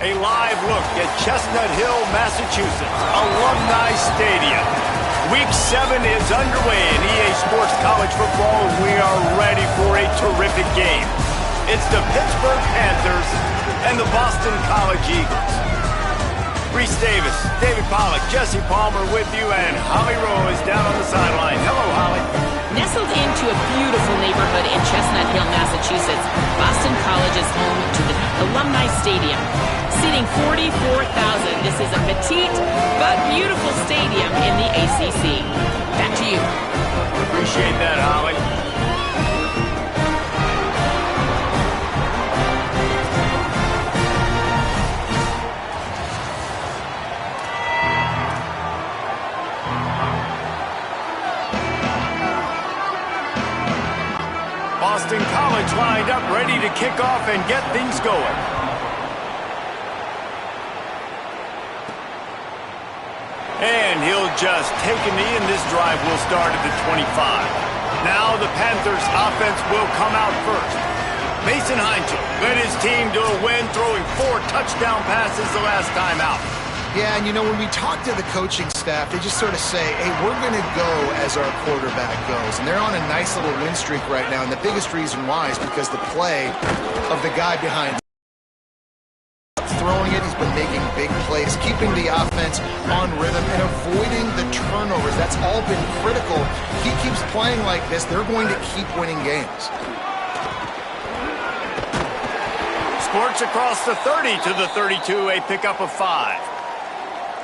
A live look at Chestnut Hill, Massachusetts, Alumni Stadium. Week 7 is underway in EA Sports College Football, and we are ready for a terrific game. It's the Pittsburgh Panthers and the Boston College Eagles. Reese Davis, David Pollack, Jesse Palmer with you, and Holly Rowe is down on the sideline. Hello, Holly. Nestled into a beautiful neighborhood in Chestnut Hill, Massachusetts, Boston College is home to the Alumni Stadium. Seating 44,000, this is a petite but beautiful stadium in the ACC. Back to you. Appreciate that, Holly. Boston College lined up, ready to kick off and get things going. And he'll just take a knee, and this drive will start at the 25. Now the Panthers' offense will come out first. Mason Heinzel led his team to a win, throwing 4 touchdown passes the last time out. Yeah, and you know, when we talk to the coaching staff, they just sort of say, hey, we're going to go as our quarterback goes. And they're on a nice little win streak right now, and the biggest reason why is because the play of the guy behind throwing it, he's been making big plays, keeping the offense on rhythm and avoiding the turnovers. That's all been critical. He keeps playing like this, they're going to keep winning games. Sports across the 30 to the 32, a pickup of 5.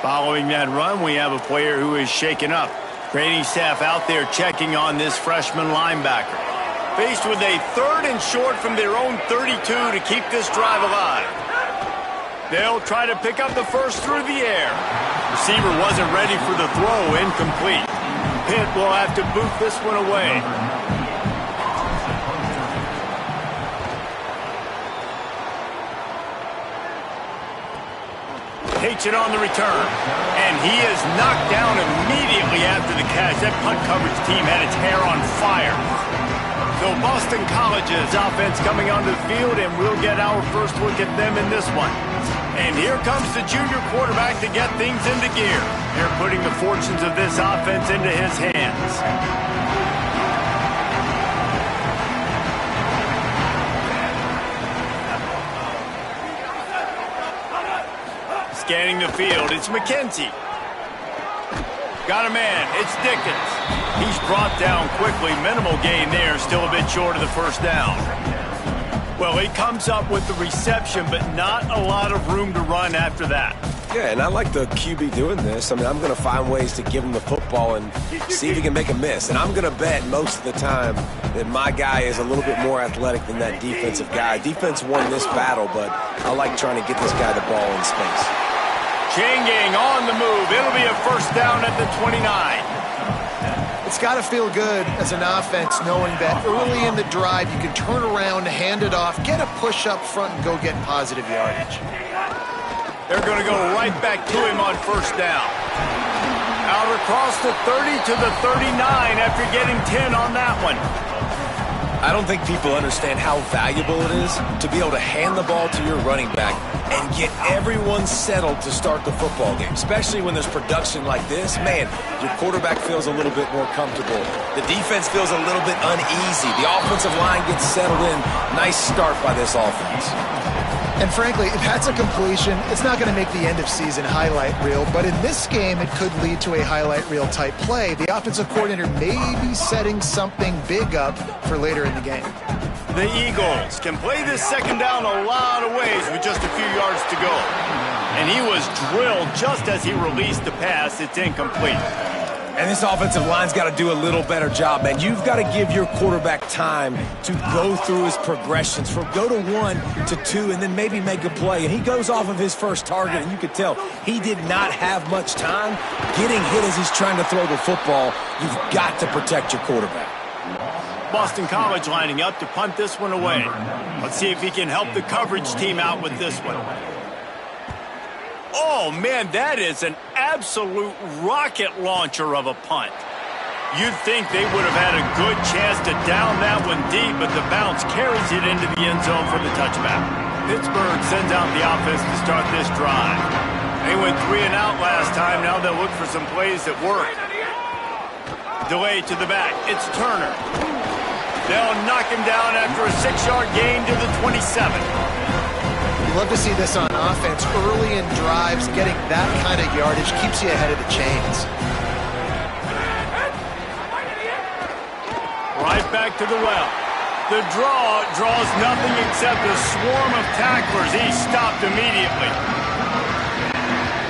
Following that run, we have a player who is shaken up. Training staff out there checking on this freshman linebacker. Faced with a 3rd and short from their own 32 to keep this drive alive. They'll try to pick up the first through the air. Receiver wasn't ready for the throw, incomplete. Pitt will have to boot this one away. Takes it on the return, and he is knocked down immediately after the catch. That punt coverage team had its hair on fire. So Boston College's offense coming onto the field, and we'll get our first look at them in this one. And here comes the junior quarterback to get things into gear. They're putting the fortunes of this offense into his hands. Scanning the field, it's McKenzie. Got a man, it's Dickens. He's brought down quickly, minimal gain there, still a bit short of the first down. Well, he comes up with the reception, but not a lot of room to run after that. Yeah, and I like the QB doing this. I mean, I'm going to find ways to give him the football and see if he can make a miss. And I'm going to bet most of the time that my guy is a little bit more athletic than that defensive guy. Defense won this battle, but I like trying to get this guy the ball in space. Changing on the move. It'll be a first down at the 29. It's got to feel good as an offense knowing that early in the drive you can turn around, hand it off, get a push up front, and go get positive yardage. They're going to go right back to him on first down. Out across the 30 to the 39 after getting 10 on that one. I don't think people understand how valuable it is to be able to hand the ball to your running back and get everyone settled to start the football game, especially when there's production like this. Man, your quarterback feels a little bit more comfortable. The defense feels a little bit uneasy. The offensive line gets settled in. Nice start by this offense. And frankly, if that's a completion, it's not going to make the end of season highlight reel, but in this game, it could lead to a highlight reel type play. The offensive coordinator may be setting something big up for later in the game. The Eagles can play this second down a lot of ways with just a few yards to go. And he was drilled just as he released the pass. It's incomplete. And this offensive line's got to do a little better job, man. You've got to give your quarterback time to go through his progressions from go to 1 to 2 and then maybe make a play. And he goes off of his first target, and you could tell he did not have much time getting hit as he's trying to throw the football. You've got to protect your quarterback. Boston College lining up to punt this one away. Let's see if he can help the coverage team out with this one. Oh, man, that is an absolute rocket launcher of a punt. You'd think they would have had a good chance to down that one deep, but the bounce carries it into the end zone for the touchback. Pittsburgh sends out the offense to start this drive. They went 3 and out last time. Now they'll look for some plays that work. Delay to the back. It's Turner. They'll knock him down after a 6-yard gain to the 27. You love to see this on offense. Early in drives, getting that kind of yardage keeps you ahead of the chains. Right back to the well. The draw draws nothing except a swarm of tacklers. He's stopped immediately.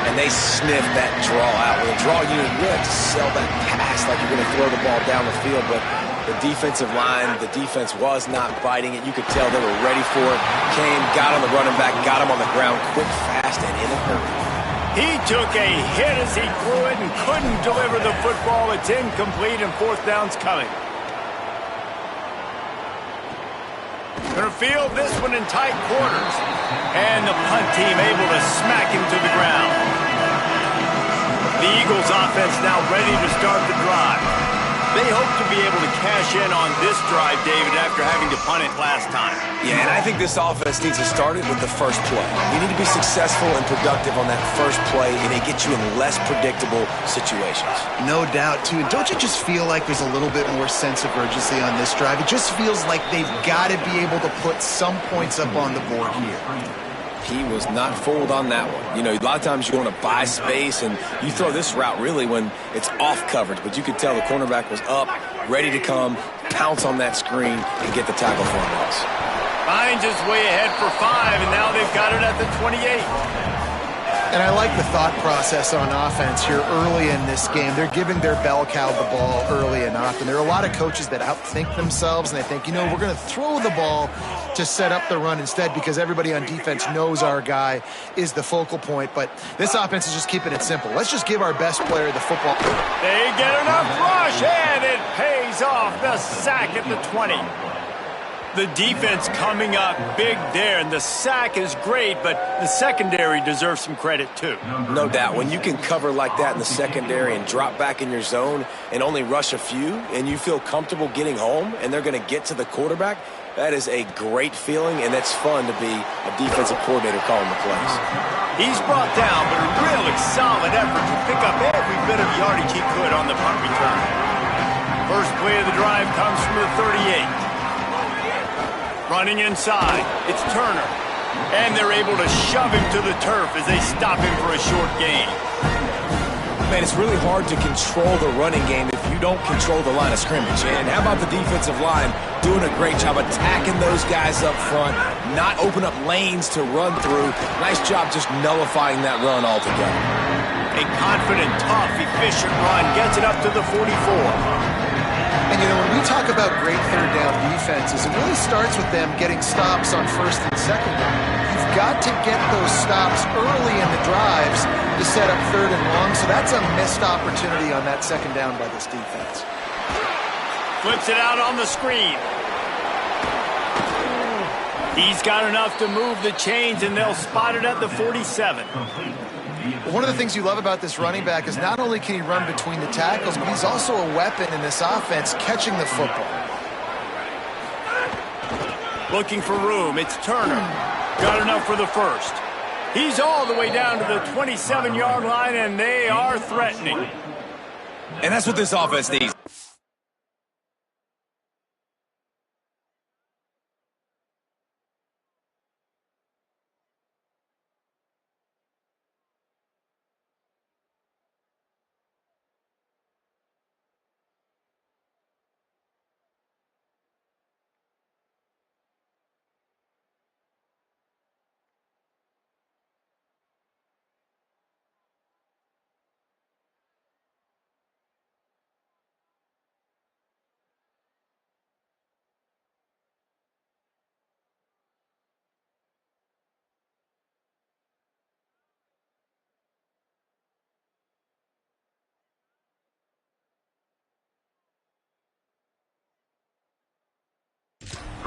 And they sniff that draw out. With a draw unit, you have to sell that pass like you're going to throw the ball down the field. But the defensive line, the defense was not biting it. You could tell they were ready for it. Came, got on the running back, got him on the ground quick, fast, and in a hurry. He took a hit as he threw it and couldn't deliver the football. It's incomplete and 4th down's coming. Going to field this one in tight quarters. And the punt team able to smack him to the ground. The Eagles offense now ready to start the drive. They hope to be able to cash in on this drive, David, after having to punt it last time. Yeah, and I think this offense needs to start it with the first play. You need to be successful and productive on that first play, and it gets you in less predictable situations. No doubt, too. And don't you just feel like there's a little bit more sense of urgency on this drive? It just feels like they've got to be able to put some points up on the board here. He was not fooled on that one. You know, a lot of times you want to buy space, and you throw this route really when it's off coverage. But you could tell the cornerback was up, ready to come, pounce on that screen, and get the tackle for a loss. Finds his way ahead for 5, and now they've got it at the 28. And I like the thought process on offense here early in this game. They're giving their bell cow the ball early and often. There are a lot of coaches that outthink themselves, and they think, you know, we're going to throw the ball to set up the run instead because everybody on defense knows our guy is the focal point. But this offense is just keeping it simple. Let's just give our best player the football. They get enough rush, and it pays off. The sack at the 20. The defense coming up big there, and the sack is great, but the secondary deserves some credit too. No doubt. When you can cover like that in the secondary and drop back in your zone and only rush a few, and you feel comfortable getting home, and they're going to get to the quarterback, that is a great feeling, and that's fun to be a defensive coordinator calling the plays. He's brought down, but a really solid effort to pick up every bit of yardage he could on the punt return. First play of the drive comes from the 38. Running inside, it's Turner. And they're able to shove him to the turf as they stop him for a short gain. Man, it's really hard to control the running game if you don't control the line of scrimmage. And how about the defensive line doing a great job attacking those guys up front, not open up lanes to run through. Nice job just nullifying that run altogether. A confident, tough, efficient run gets it up to the 44. And, you know, when we talk about great third down defenses, it really starts with them getting stops on first and second down. You've got to get those stops early in the drives to set up third and long, so that's a missed opportunity on that second down by this defense. Flips it out on the screen. He's got enough to move the chains, and they'll spot it at the 47. One of the things you love about this running back is not only can he run between the tackles, but he's also a weapon in this offense catching the football. Looking for room, it's Turner. Got enough for the first. He's all the way down to the 27-yard line, and they are threatening. And that's what this offense needs.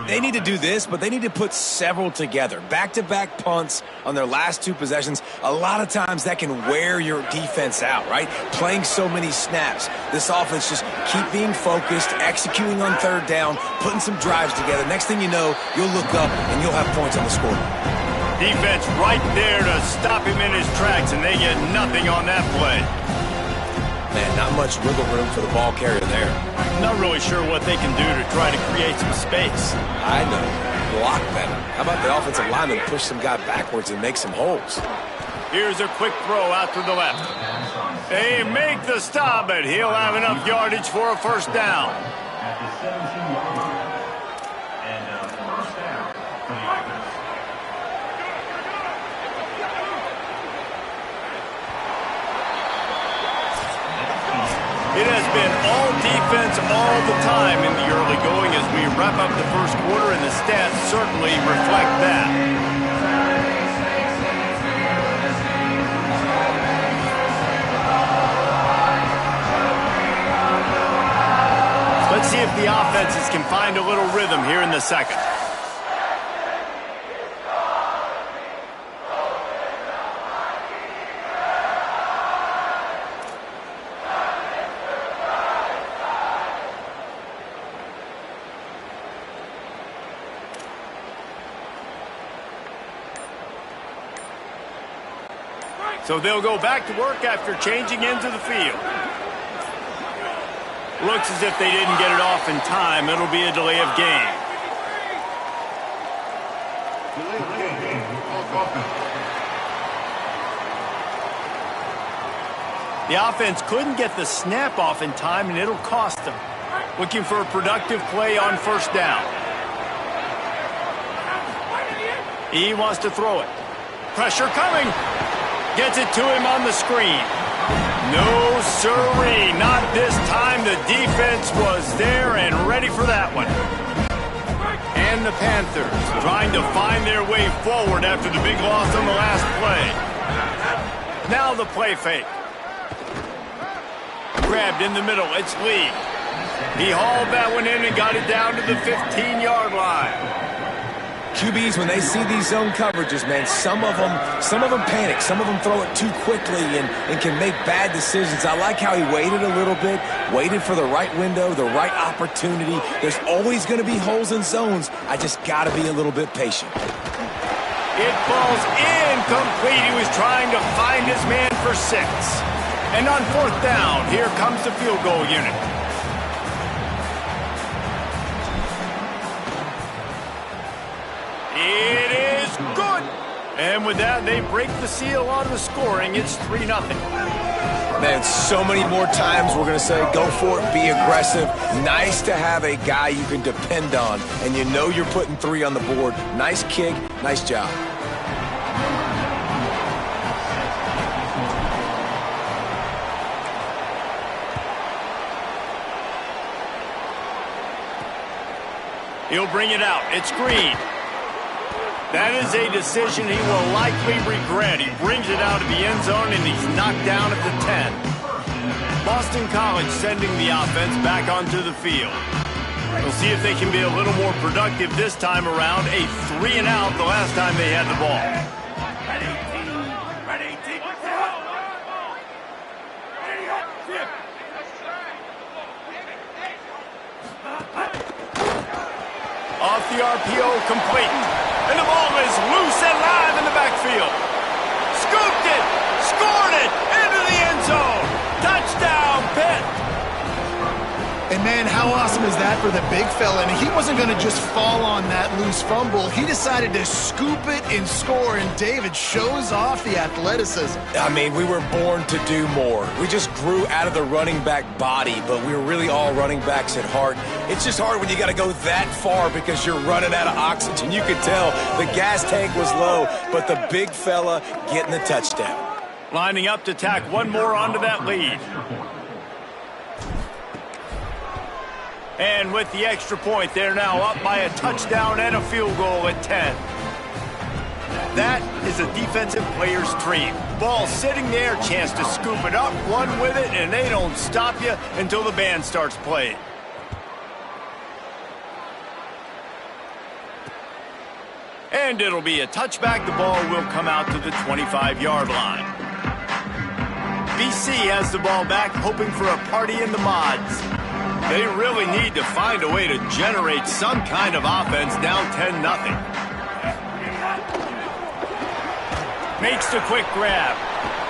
They need to do this, but they need to put several together. Back-to-back punts on their last 2 possessions. A lot of times that can wear your defense out, right? Playing so many snaps. This offense just keep being focused, executing on 3rd down, putting some drives together. Next thing you know, you'll look up and you'll have points on the scoreboard. Defense right there to stop him in his tracks, and they get nothing on that play. Man, not much wiggle room for the ball carrier there. Not really sure what they can do to try to create some space. I know. Block better. How about the offensive lineman push some guy backwards and make some holes? Here's a quick throw out to the left. They make the stop, but he'll have enough yardage for a 1st down. It has been all defense all the time in the early going as we wrap up the 1st quarter, and the stats certainly reflect that. Let's see if the offenses can find a little rhythm here in the 2nd. So they'll go back to work after changing into the field. Looks as if they didn't get it off in time. It'll be a delay of game. The offense couldn't get the snap off in time, and it'll cost them. Looking for a productive play on 1st down. He wants to throw it. Pressure coming. Gets it to him on the screen. No, sirree, not this time. The defense was there and ready for that one. And the Panthers trying to find their way forward after the big loss on the last play. Now the play fake. Grabbed in the middle. It's Lee. He hauled that one in and got it down to the 15-yard line. QBs, when they see these zone coverages, man, some of them panic. Some of them throw it too quickly and can make bad decisions. I like how he waited a little bit, waited for the right window, the right opportunity. There's always going to be holes in zones. I just got to be a little bit patient. It falls incomplete. He was trying to find his man for 6. And on 4th down, here comes the field goal unit. It is good. And with that, they break the seal on the scoring. It's 3-0. Man, so many more times we're going to say, go for it, be aggressive. Nice to have a guy you can depend on, and you know you're putting 3 on the board. Nice kick, nice job. He'll bring it out. It's Green. That is a decision he will likely regret. He brings it out of the end zone, and he's knocked down at the 10. Boston College sending the offense back onto the field. We'll see if they can be a little more productive this time around. A 3-and-out the last time they had the ball. Off the RPO, complete. And the ball is loose and live in the backfield. Scooped it, scored it, into the end zone. Touchdown, Pitt. And man, how awesome is that for the big fella? And he wasn't going to just fall on that loose fumble. He decided to scoop it and score, and David shows off the athleticism. I mean, we were born to do more. We just grew out of the running back body, but we were really all running backs at heart. It's just hard when you got to go that far because you're running out of oxygen. You could tell the gas tank was low, but the big fella getting the touchdown. Lining up to tack one more onto that lead. And with the extra point, they're now up by a touchdown and a field goal at 10. That is a defensive player's dream. Ball sitting there, chance to scoop it up, run with it, and they don't stop you until the band starts playing. And it'll be a touchback. The ball will come out to the 25-yard line. BC has the ball back, hoping for a party in the mods. They really need to find a way to generate some kind of offense down 10-0. Makes the quick grab.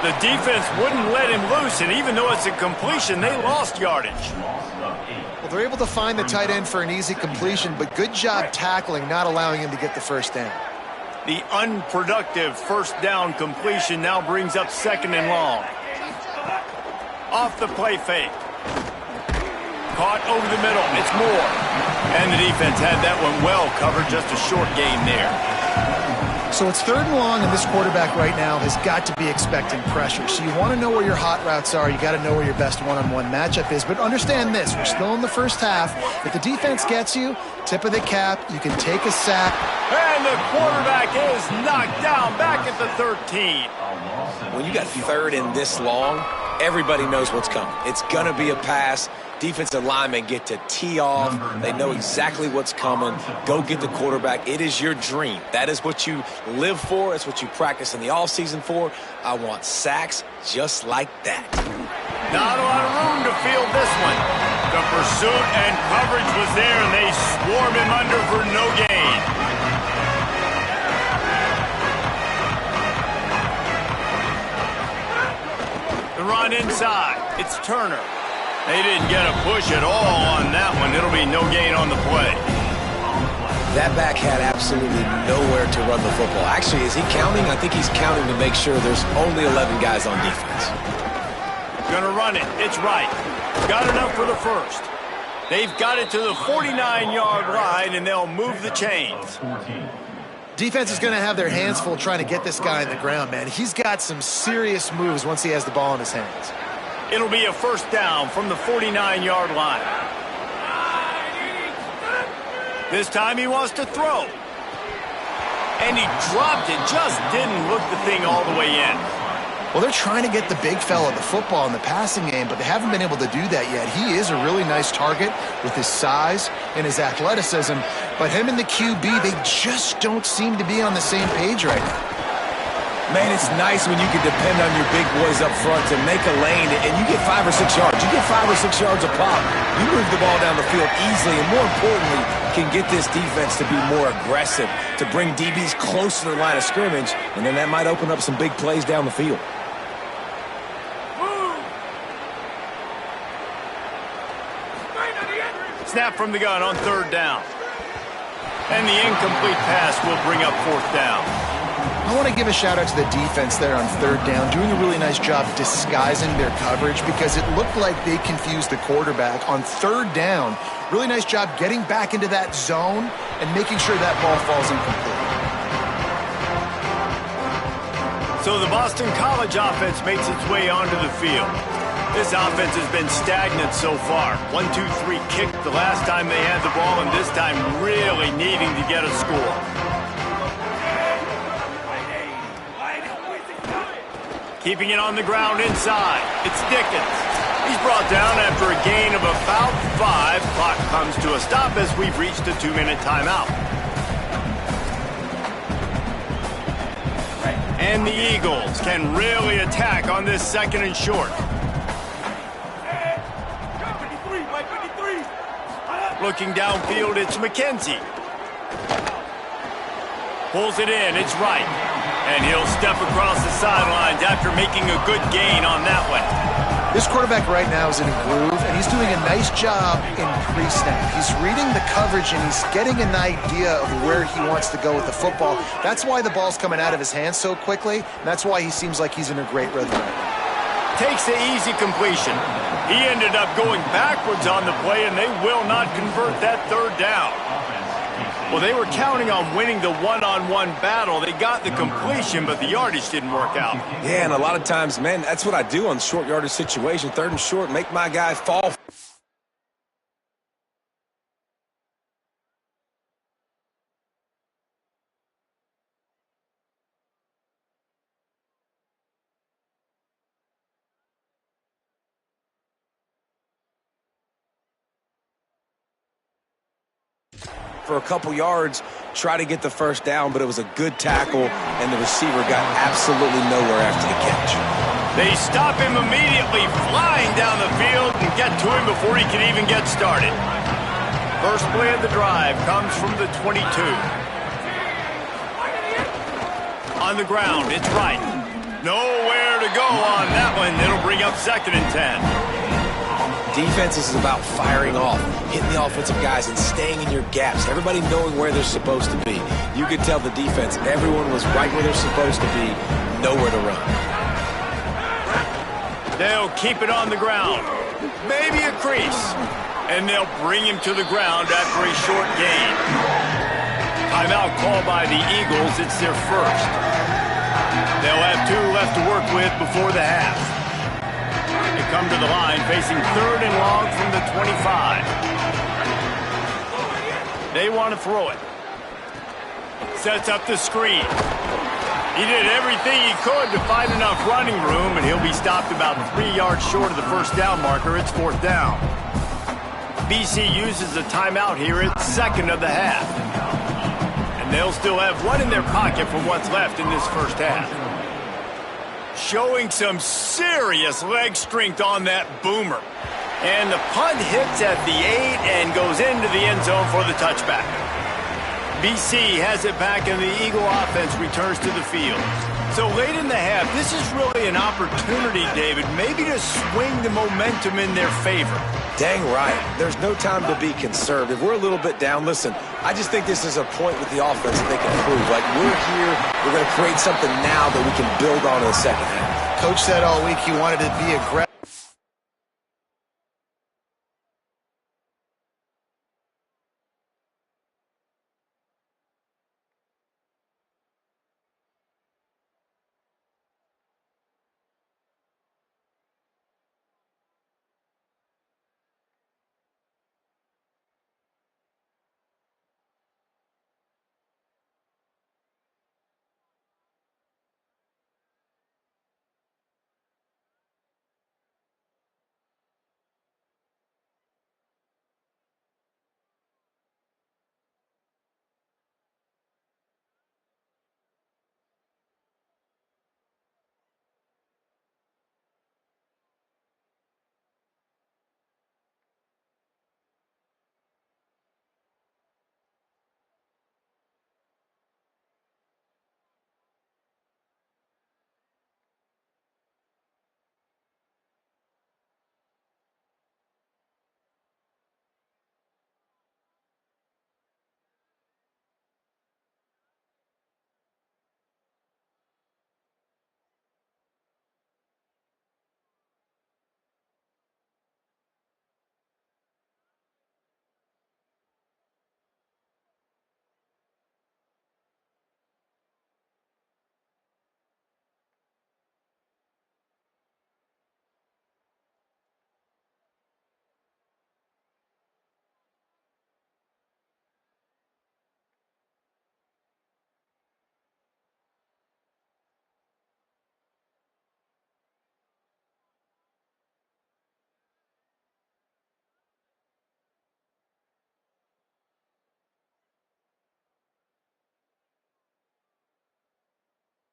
The defense wouldn't let him loose, and even though it's a completion, they lost yardage. Well, they're able to find the tight end for an easy completion, but good job tackling, not allowing him to get the first down. The unproductive first down completion now brings up 2nd and long. Off the play fake. Caught over the middle. It's Moore. And the defense had that one well covered. Just a short gain there. So it's 3rd and long, and this quarterback right now has got to be expecting pressure. So you want to know where your hot routes are. You got to know where your best one-on-one matchup is. But understand this. We're still in the first half. If the defense gets you, tip of the cap, you can take a sack. And the quarterback is knocked down back at the 13. When you got 3rd and this long, everybody knows what's coming. It's going to be a pass. Defensive linemen get to tee off. They know exactly what's coming. Go get the quarterback. It is your dream. That is what you live for. It's what you practice in the offseason for. I want sacks just like that. Not a lot of room to field this one. The pursuit and coverage was there, and they swarm him under for no gain. The run inside. It's Turner. They didn't get a push at all on that one. It'll be no gain on the play. That back had absolutely nowhere to run the football. Actually, is he counting? I think he's counting to make sure there's only 11 guys on defense. Gonna run it. It's right. Got enough for the first. They've got it to the 49-yard line, and they'll move the chains. Defense is going to have their hands full trying to get this guy on the ground, man. He's got some serious moves once he has the ball in his hands. It'll be a first down from the 49-yard line. This time he wants to throw. And he dropped it. Just didn't look the thing all the way in. Well, they're trying to get the big fella the football in the passing game, but they haven't been able to do that yet. He is a really nice target with his size and his athleticism, but him and the QB, they just don't seem to be on the same page right now. Man, it's nice when you can depend on your big boys up front to make a lane, and you get 5 or 6 yards. You get 5 or 6 yards a pop. You move the ball down the field easily, and more importantly, can get this defense to be more aggressive, to bring DBs close to the line of scrimmage, and then that might open up some big plays down the field. Snap from the gun on 3rd down. And the incomplete pass will bring up 4th down. I want to give a shout out to the defense there on 3rd down, doing a really nice job disguising their coverage because it looked like they confused the quarterback on 3rd down. Really nice job getting back into that zone and making sure that ball falls incomplete. So the Boston College offense makes its way onto the field. This offense has been stagnant so far. 1-2-3 kick the last time they had the ball, and this time really needing to get a score. Keeping it on the ground inside. It's Dickens. He's brought down after a gain of about 5. Clock comes to a stop as we've reached a 2-minute timeout. And the Eagles can really attack on this 2nd and short. Looking downfield, it's McKenzie. Pulls it in, it's right. And he'll step across the sidelines after making a good gain on that one. This quarterback right now is in a groove, and he's doing a nice job in pre-snap. He's reading the coverage, and he's getting an idea of where he wants to go with the football. That's why the ball's coming out of his hands so quickly, and that's why he seems like he's in a great rhythm right now. Takes the easy completion. He ended up going backwards on the play, and they will not convert that 3rd down. Well, they were counting on winning the one-on-one battle. They got the completion, but the yardage didn't work out. Yeah, and a lot of times, man, that's what I do on short yardage situation. 3rd and short, make my guy fall. For a couple yards try to get the first down, but it was a good tackle, and the receiver got absolutely nowhere after the catch. They stop him immediately, flying down the field, and get to him before he can even get started. First play of the drive comes from the 22. On the ground, it's right. Nowhere to go on that one. It'll bring up 2nd and 10. Defense is about firing off, hitting the offensive guys, and staying in your gaps. Everybody knowing where they're supposed to be. You could tell the defense, everyone was right where they're supposed to be, nowhere to run. They'll keep it on the ground. Maybe a crease. And they'll bring him to the ground after a short gain. Timeout called by the Eagles. It's their first. They'll have 2 left to work with before the half. They come to the line facing 3rd and long from the 25. They want to throw it. Sets up the screen. He did everything he could to find enough running room, and he'll be stopped about 3 yards short of the first down marker. It's 4th down. BC uses a timeout here at 2nd of the half. And they'll still have 1 in their pocket for what's left in this first half. Showing some serious leg strength on that boomer. And the punt hits at the 8 and goes into the end zone for the touchback. BC has it back, and the Eagle offense returns to the field. So late in the half, this is really an opportunity, David, maybe to swing the momentum in their favor. Dang right. There's no time to be conservative. We're a little bit down. Listen, I just think this is a point with the offense that they can prove. Like, we're here, we're going to create something now that we can build on in the second half. Coach said all week he wanted to be aggressive.